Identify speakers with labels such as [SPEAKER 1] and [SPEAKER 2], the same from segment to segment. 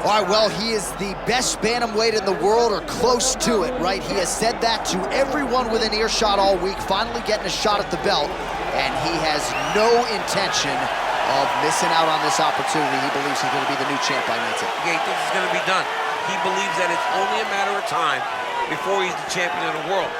[SPEAKER 1] All right, well, he is the best bantamweight in the world, or close to it, right? He has said that to everyone within earshot all week, finally getting a shot at the belt, and he has no intention of missing out on this opportunity. He believes he's going to be the new champ by 19.
[SPEAKER 2] Yeah, he thinks it's going to be done. He believes that it's only a matter of time before he's the champion of the world.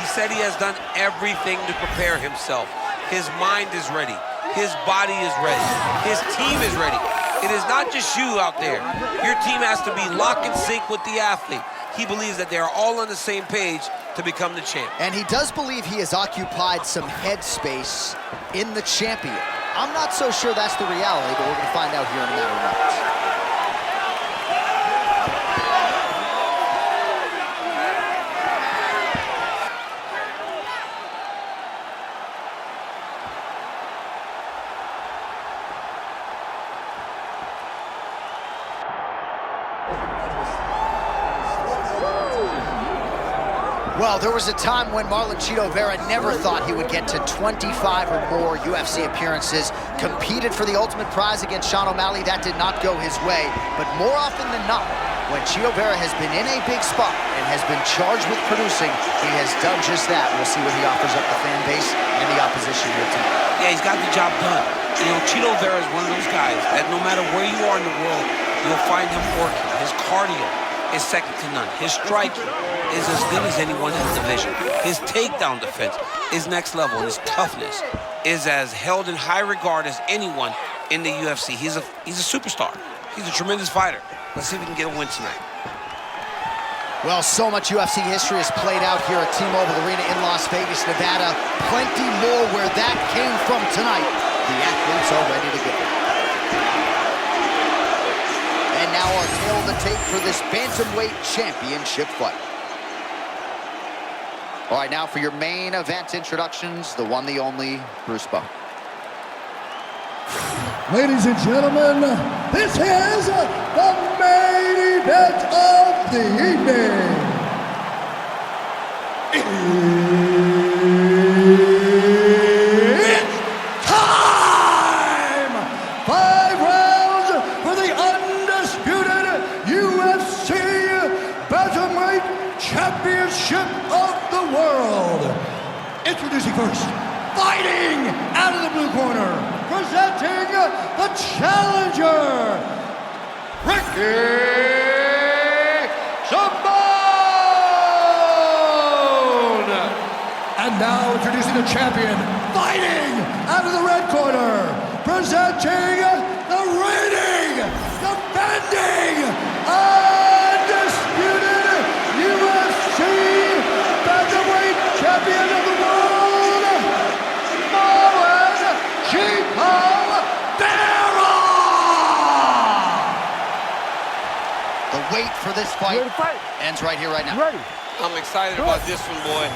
[SPEAKER 2] He said he has done everything to prepare himself. His mind is ready. His body is ready. His team is ready. It is not just you out there. Your team has to be lock and sync with the athlete. He believes that they are all on the same page to become the champ.
[SPEAKER 1] And he does believe he has occupied some headspace in the champion. I'm not so sure that's the reality, but we're going to find out here in a matter of moments. Well, there was a time when Marlon Vera never thought he would get to 25 or more UFC appearances, competed for the ultimate prize against Sean O'Malley. That did not go his way, but more often than not, when Vera has been in a big spot and has been charged with producing, he has done just that. We'll see what he offers up the fan base and the opposition here tonight.
[SPEAKER 2] Yeah, he's got the job done. You know, Vera is one of those guys that no matter where you are in the world, you'll find him working. His cardio is second to none. His striking is as good as anyone in the division. His takedown defense is next level, and his toughness is as held in high regard as anyone in the UFC. He's a superstar. He's a tremendous fighter. Let's see if we can get a win tonight.
[SPEAKER 1] Well, so much UFC history has played out here at T-Mobile Arena in Las Vegas, Nevada. Plenty more where that came from tonight. The athletes are ready to go. And now our tail of the tape for this bantamweight championship fight. All right, now for your main event introductions, the one, the only, Bruce Buck.
[SPEAKER 3] Ladies and gentlemen, this is the main event of the evening. It's time! 5 rounds for the undisputed UFC Bantamweight Championship of the world. Introducing first, fighting out of the blue corner, presenting the challenger, Ricky Simone! And now introducing the champion, fighting out of the red corner, presenting the reigning, defending, undisputed UFC Bantamweight Champion of the world, Marlon Vera!
[SPEAKER 1] The wait for this fight ends right here, right now.
[SPEAKER 4] Ready.
[SPEAKER 2] I'm excited about this one, boy.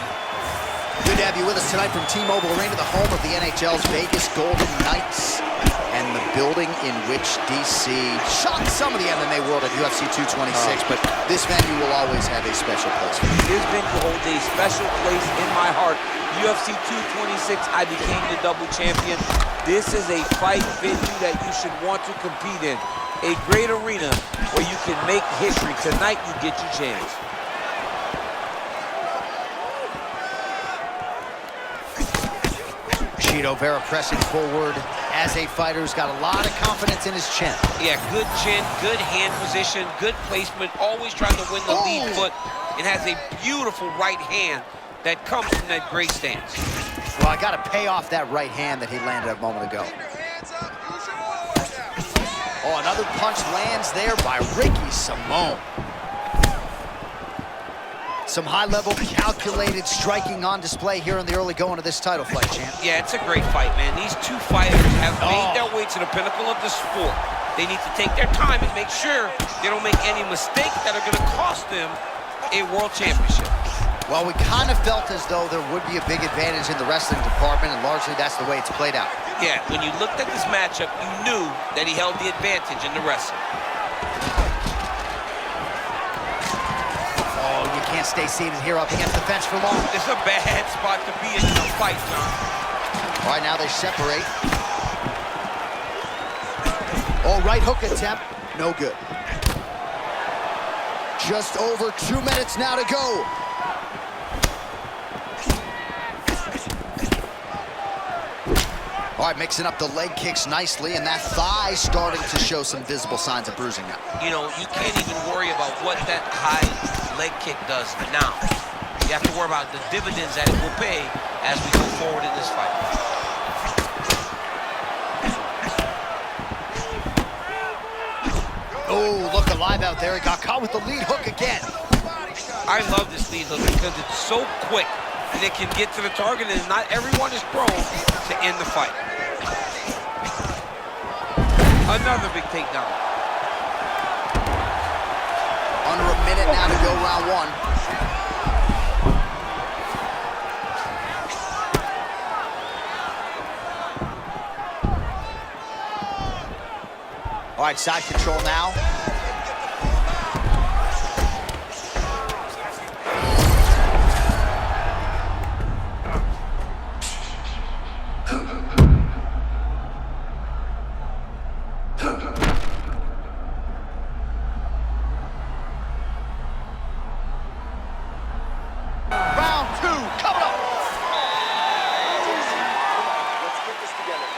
[SPEAKER 1] Good to have you with us tonight from T-Mobile Arena, the home of the NHL's Vegas Golden Knights, and the building in which DC shocked some of the MMA world at UFC 226, but this venue will always have a special place for you.
[SPEAKER 2] This venue holds a special place in my heart. UFC 226, I became the double champion. This is a fight venue that you should want to compete in. A great arena where you can make history. Tonight, you get your chance.
[SPEAKER 1] Vera pressing forward as a fighter who's got a lot of confidence in his chin.
[SPEAKER 2] Yeah, good chin, good hand position, good placement, always trying to win the lead foot, and has a beautiful right hand that comes from that great stance.
[SPEAKER 1] Well, I got to pay off that right hand that he landed a moment ago. Oh, another punch lands there by Ricky Simone. Some high-level, calculated striking on display here in the early going of this title fight, champ.
[SPEAKER 2] Yeah, it's a great fight, man. These two fighters have made their way to the pinnacle of the sport. They need to take their time and make sure they don't make any mistakes that are going to cost them a world championship.
[SPEAKER 1] Well, we kind of felt as though there would be a big advantage in the wrestling department, and largely that's the way it's played out.
[SPEAKER 2] Yeah, when you looked at this matchup, you knew that he held the advantage in the wrestling.
[SPEAKER 1] Can't stay seated here up against the fence for long.
[SPEAKER 2] It's a bad spot to be in a fight, John.
[SPEAKER 1] All right, now they separate. Oh, right hook attempt, no good. Just over 2 minutes now to go. All right, mixing up the leg kicks nicely, and that thigh starting to show some visible signs of bruising now.
[SPEAKER 2] You know, you can't even worry about what that high leg kick does now. You have to worry about the dividends that it will pay as we go forward in this fight.
[SPEAKER 1] Oh, look alive out there. He got caught with the lead hook again.
[SPEAKER 2] I love this lead hook because it's so quick and it can get to the target, and not everyone is prone to end the fight. Another big takedown.
[SPEAKER 1] Under a minute now to go, round one. All right, side control now. Round two, coming up.
[SPEAKER 4] Let's get this together.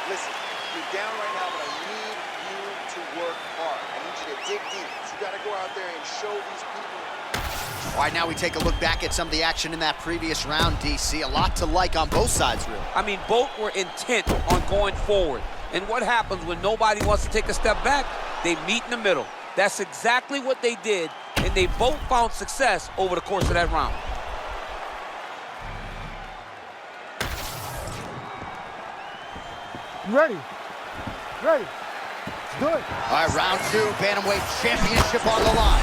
[SPEAKER 4] Listen, you're down right now, but I need you to work hard. I need you to dig deep. You got to go out there and show these people.
[SPEAKER 1] All right, now we take a look back at some of the action in that previous round, DC. A lot to like on both sides, really.
[SPEAKER 2] I mean, both were intent on going forward. And what happens when nobody wants to take a step back? They meet in the middle. That's exactly what they did, and they both found success over the course of that round.
[SPEAKER 5] Ready. Let's do it.
[SPEAKER 1] All right, round two, Bantamweight Championship on the line.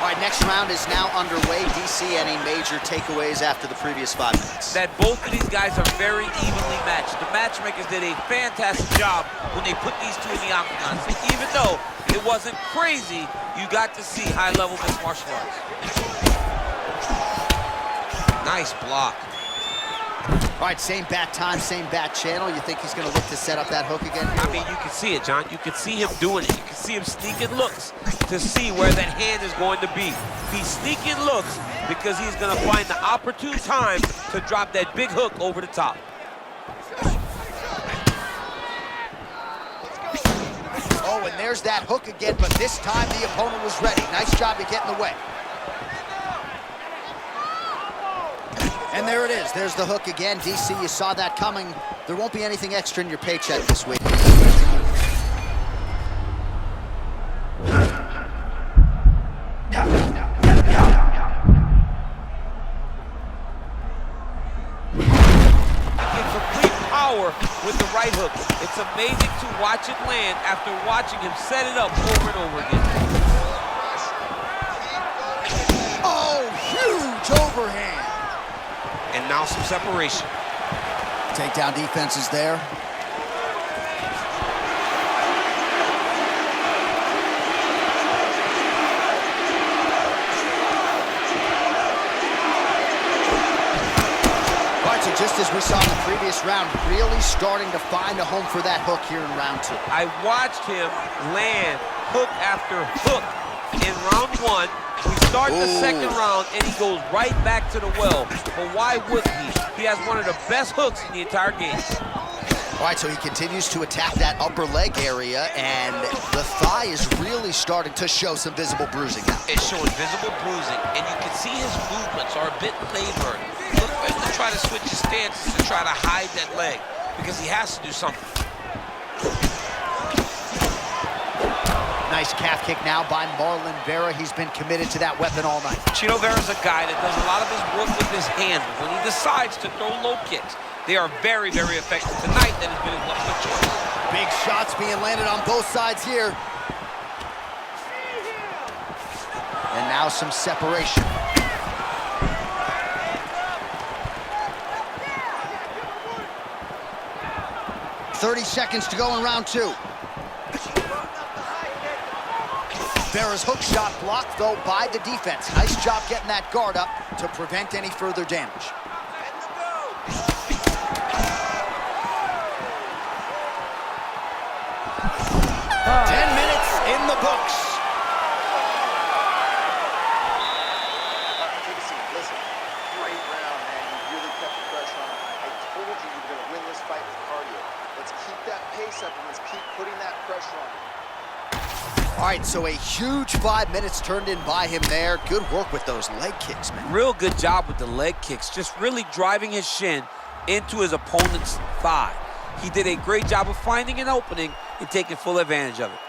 [SPEAKER 1] All right, next round is now underway. DC, any major takeaways after the previous 5 minutes?
[SPEAKER 2] That both of these guys are very evenly matched. The matchmakers did a fantastic job when they put these two in the octagon. So even though it wasn't crazy, you got to see high-level mixed martial arts. Nice block.
[SPEAKER 1] All right, same bat time, same bat channel. You think he's going to look to set up that hook again?
[SPEAKER 2] I mean, you can see it, John. You can see him doing it. You can see him sneaking looks to see where that hand is going to be. He's sneaking looks because he's going to find the opportune time to drop that big hook over the top.
[SPEAKER 1] Oh, and there's that hook again, but this time the opponent was ready. Nice job to get in the way. And there it is. There's the hook again. DC, you saw that coming. There won't be anything extra in your paycheck this week.
[SPEAKER 2] In complete power with the right hook. It's amazing to watch it land after watching him set it up over and over again.
[SPEAKER 1] Oh, huge overhand.
[SPEAKER 2] And now some separation.
[SPEAKER 1] Takedown defense is there. All right, so just as we saw in the previous round, really starting to find a home for that hook here in round two.
[SPEAKER 2] I watched him land hook after hook in round one. We start the second round, and he goes right back to the well. But why wouldn't he? He has one of the best hooks in the entire game.
[SPEAKER 1] All right, so he continues to attack that upper leg area, and the thigh is really starting to show some visible bruising now.
[SPEAKER 2] It's showing visible bruising, and you can see his movements are a bit labored. Look to try to switch his stances to try to hide that leg, because he has to do something.
[SPEAKER 1] Nice calf kick now by Marlon Vera. He's been committed to that weapon all night.
[SPEAKER 2] Chito Vera's a guy that does a lot of his work with his hands. When he decides to throw low kicks, they are very, very effective. Tonight, that has been his weapon of choice.
[SPEAKER 1] Big shots being landed on both sides here. And now some separation. "30 seconds to go in round two. Vera's hook shot blocked, though, by the defense. Nice job getting that guard up to prevent any further damage. All right, so a huge 5 minutes turned in by him there. Good work with those leg kicks, man.
[SPEAKER 2] Real good job with the leg kicks, just really driving his shin into his opponent's thigh. He did a great job of finding an opening and taking full advantage of it.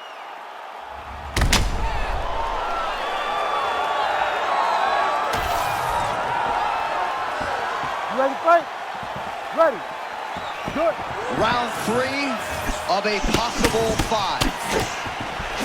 [SPEAKER 3] You ready to fight? Ready. Good.
[SPEAKER 1] Round 3 of a possible 5.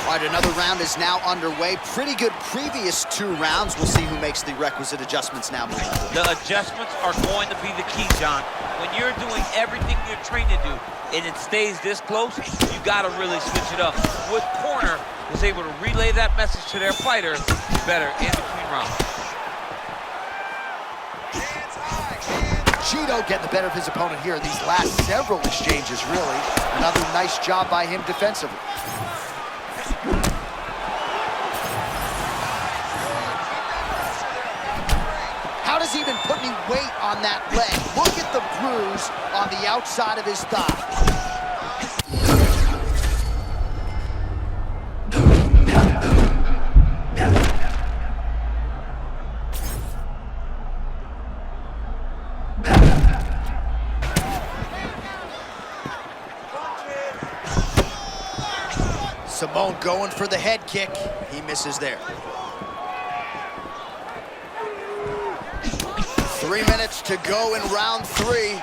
[SPEAKER 1] All right, another round is now underway. Pretty good previous 2 rounds. We'll see who makes the requisite adjustments now.
[SPEAKER 2] The adjustments are going to be the key, John. When you're doing everything you're trained to do and it stays this close, you got to really switch it up. Wood Corner was able to relay that message to their fighter better in between rounds.
[SPEAKER 1] Cheeto getting the better of his opponent here in these last several exchanges, really. Another nice job by him defensively. How does he even put any weight on that leg? Look at the bruise on the outside of his thigh. Simone going for the head kick. He misses there. 3 minutes to go in round 3.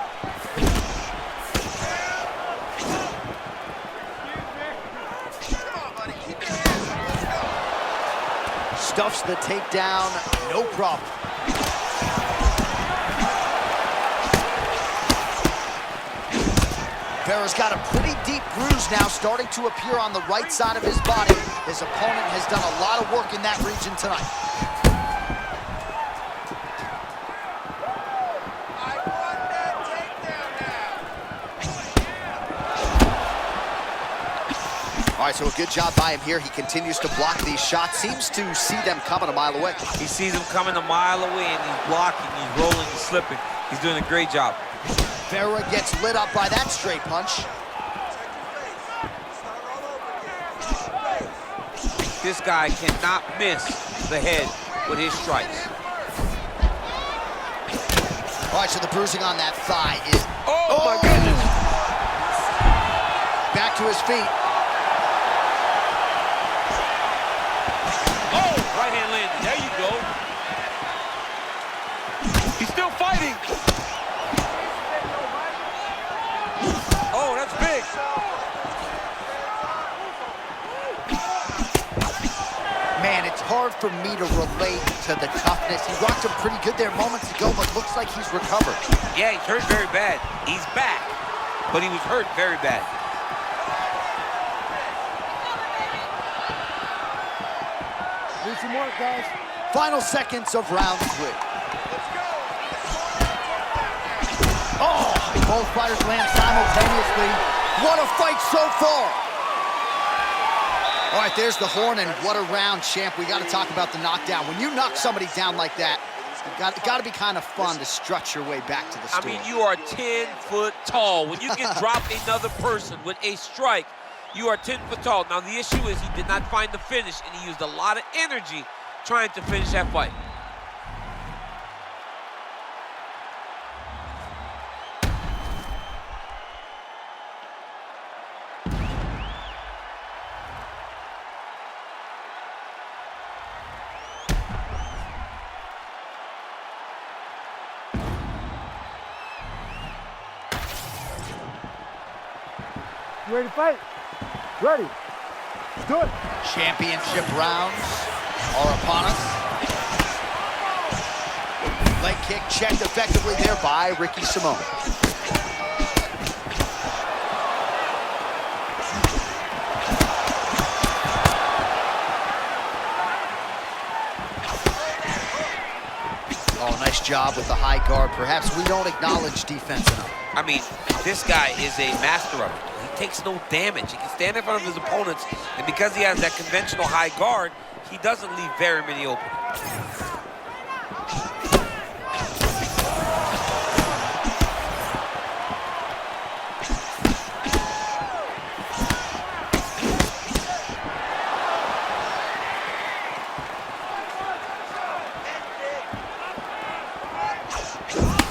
[SPEAKER 1] Stuffs the takedown, no problem. Vera's got a pretty deep bruise now starting to appear on the right side of his body. His opponent has done a lot of work in that region tonight. All right, so a good job by him here. He continues to block these shots. Seems to see them coming a mile away.
[SPEAKER 2] He sees them coming a mile away, and he's blocking, he's rolling, he's slipping. He's doing a great job.
[SPEAKER 1] Vera gets lit up by that straight punch.
[SPEAKER 2] This guy cannot miss the head with his strikes.
[SPEAKER 1] All right, so the bruising on that thigh is...
[SPEAKER 2] Oh my goodness!
[SPEAKER 1] Back to his feet.
[SPEAKER 2] Oh, right hand landed. There you go. He's still fighting. Oh, that's big.
[SPEAKER 1] Man, it's hard for me to relate to the toughness. He rocked him pretty good there moments ago, but looks like he's recovered.
[SPEAKER 2] Yeah, he's hurt very bad. He's back, but he was hurt very bad.
[SPEAKER 3] Need some work, guys.
[SPEAKER 1] Final seconds of round 3. Oh, both fighters land simultaneously. What a fight so far. All right, there's the horn, and what a round, champ. We got to talk about the knockdown. When you knock somebody down like that, it got to be kind of fun to strut your way back to the store.
[SPEAKER 2] I mean, you are 10 foot tall. When you can drop another person with a strike, you are 10 foot tall. Now, the issue is he did not find the finish, and he used a lot of energy trying to finish that fight.
[SPEAKER 3] You ready to fight? Ready. Do it.
[SPEAKER 1] Championship rounds are upon us. Leg kick checked effectively there by Ricky Simone. Oh, nice job with the high guard. Perhaps we don't acknowledge defense enough.
[SPEAKER 2] I mean, this guy is a master of it. He takes no damage. He can stand in front of his opponents, and because he has that conventional high guard, he doesn't leave very many open.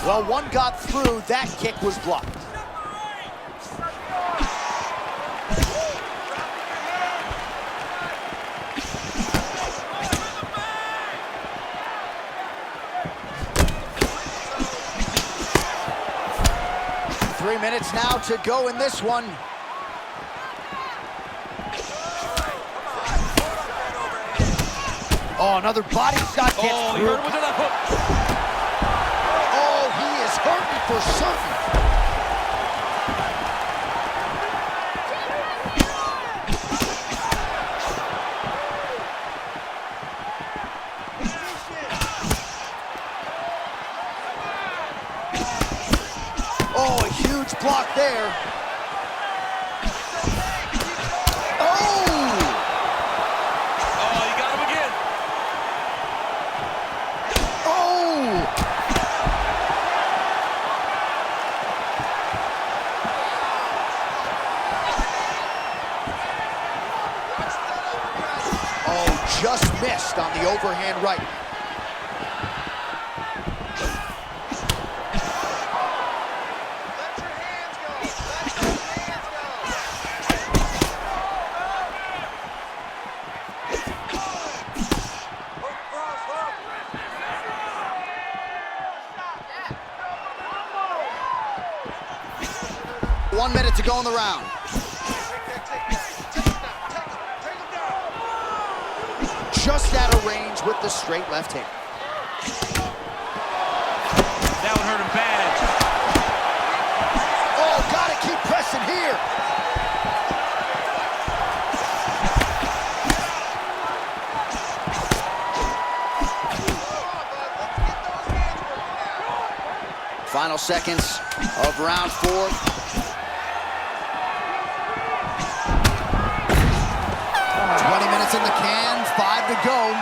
[SPEAKER 1] Well, one got through. That kick was blocked. Three minutes now to go in this one. Oh, another body shot gets through.
[SPEAKER 2] You heard him with that hook.
[SPEAKER 1] Oh, he is hurting for certain. Oh, a huge block there. Just missed on the overhand right. Let your hands go. Let your hands go. 1 minute to go in the round. Just out of range with the straight left hand.
[SPEAKER 2] That would hurt him bad.
[SPEAKER 1] Oh, gotta keep pressing here. Final seconds of round 4. In the can, 5 to go.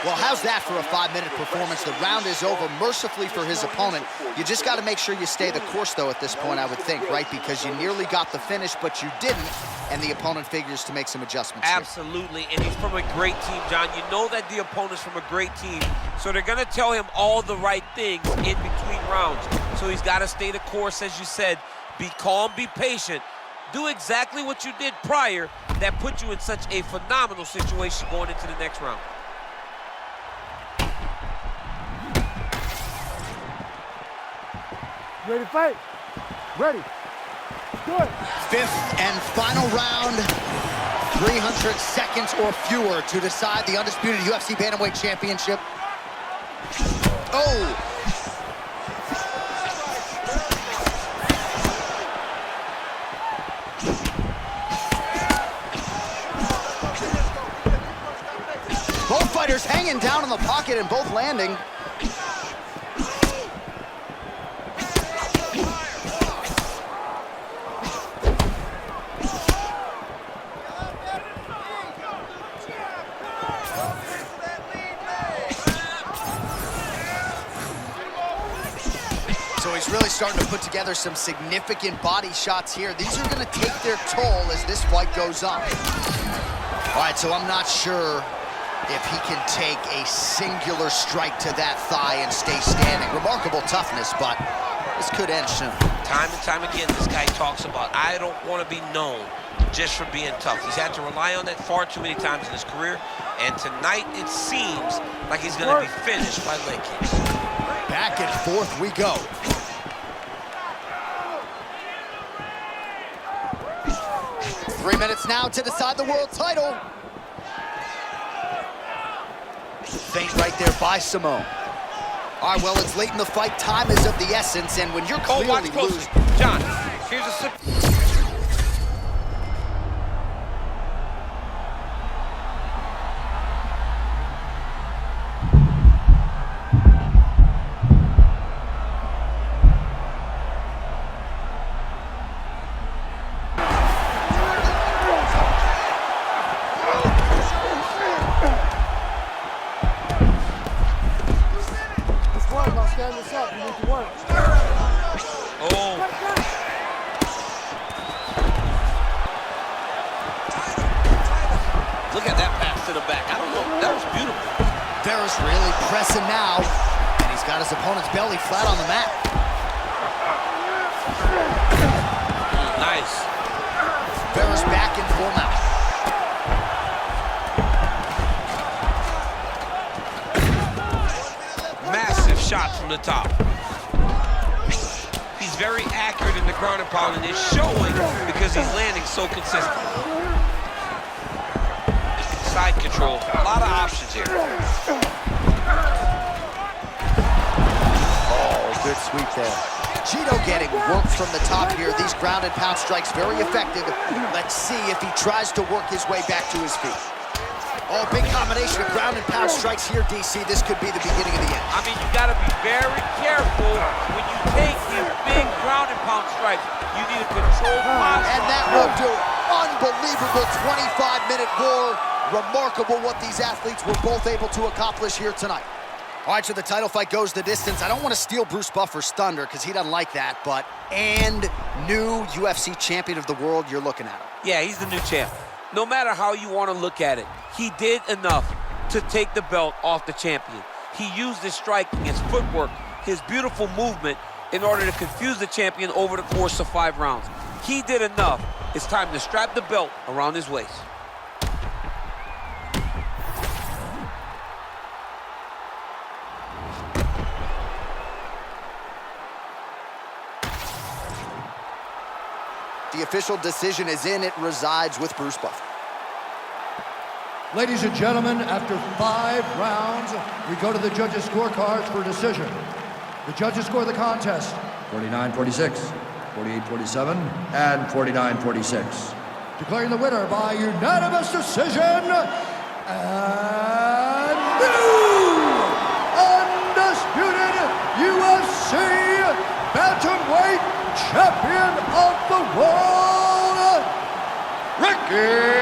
[SPEAKER 1] Well, how's that for a 5-minute performance? The round is over mercifully for his opponent. You just got to make sure you stay the course, though, at this point, I would think, right? Because you nearly got the finish, but you didn't, and the opponent figures to make some adjustments.
[SPEAKER 2] Absolutely, and he's from a great team, John. You know that the opponent's from a great team, so they're going to tell him all the right things in between rounds. So he's got to stay the course, as you said. Be calm, be patient. Do exactly what you did prior that put you in such a phenomenal situation going into the next round.
[SPEAKER 3] Ready to fight? Ready. Good.
[SPEAKER 1] 5th and final round. 300 seconds or fewer to decide the undisputed UFC Bantamweight Championship. Oh! Both fighters hanging down in the pocket and both landing. So he's really starting to put together some significant body shots here. These are going to take their toll as this fight goes on. All right, so I'm not sure if he can take a singular strike to that thigh and stay standing. Remarkable toughness, but this could end soon.
[SPEAKER 2] Time and time again, this guy talks about, I don't want to be known just for being tough. He's had to rely on that far too many times in his career, and tonight it seems like he's going to be finished by leg kicks.
[SPEAKER 1] Back and forth we go. Three minutes now to decide the world title. Feint right there by Simone. All right, well, it's late in the fight. Time is of the essence, and when you're clearly losing...
[SPEAKER 2] John, here's a sip.
[SPEAKER 3] Stand this up, you need to work.
[SPEAKER 2] Oh. Look at that pass to the back. I don't know. That was beautiful.
[SPEAKER 1] Vera's really pressing now, and he's got his opponent's belly flat on the mat.
[SPEAKER 2] Nice.
[SPEAKER 1] Vera's back in full mount.
[SPEAKER 2] Massive shot from the top. He's very accurate in the ground and pound, and it's showing because he's landing so consistent. Side control, a lot of options here.
[SPEAKER 1] Oh, good sweep there. Cheeto getting work from the top here. These ground and pound strikes very effective. Let's see if he tries to work his way back to his feet. Oh, big combination of ground and pound strikes here, DC. This could be the beginning of the end.
[SPEAKER 2] I mean, you got to be very careful when you take these big ground and pound strikes. You need a controlled posture.
[SPEAKER 1] And that will do it. Unbelievable 25-minute war. Remarkable what these athletes were both able to accomplish here tonight. All right, so the title fight goes the distance. I don't want to steal Bruce Buffer's thunder because he doesn't like that, but new UFC champion of the world, you're looking at him.
[SPEAKER 2] Yeah, he's the new champ. No matter how you want to look at it, he did enough to take the belt off the champion. He used his striking, his footwork, his beautiful movement in order to confuse the champion over the course of 5 rounds. He did enough. It's time to strap the belt around his waist.
[SPEAKER 1] The official decision is in. It resides with Bruce Buffer.
[SPEAKER 3] Ladies and gentlemen, after 5 rounds, we go to the judges' scorecards for decision. The judges score the contest 49-46, 48-47, and 49-46. Declaring the winner by unanimous decision, and new undisputed UFC bantamweight champion of the world, Ricky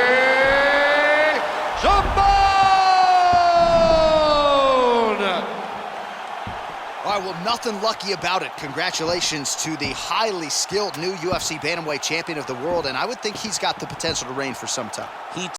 [SPEAKER 1] Well, nothing lucky about it. Congratulations to the highly skilled new UFC bantamweight champion of the world, and I would think he's got the potential to reign for some time.
[SPEAKER 2] He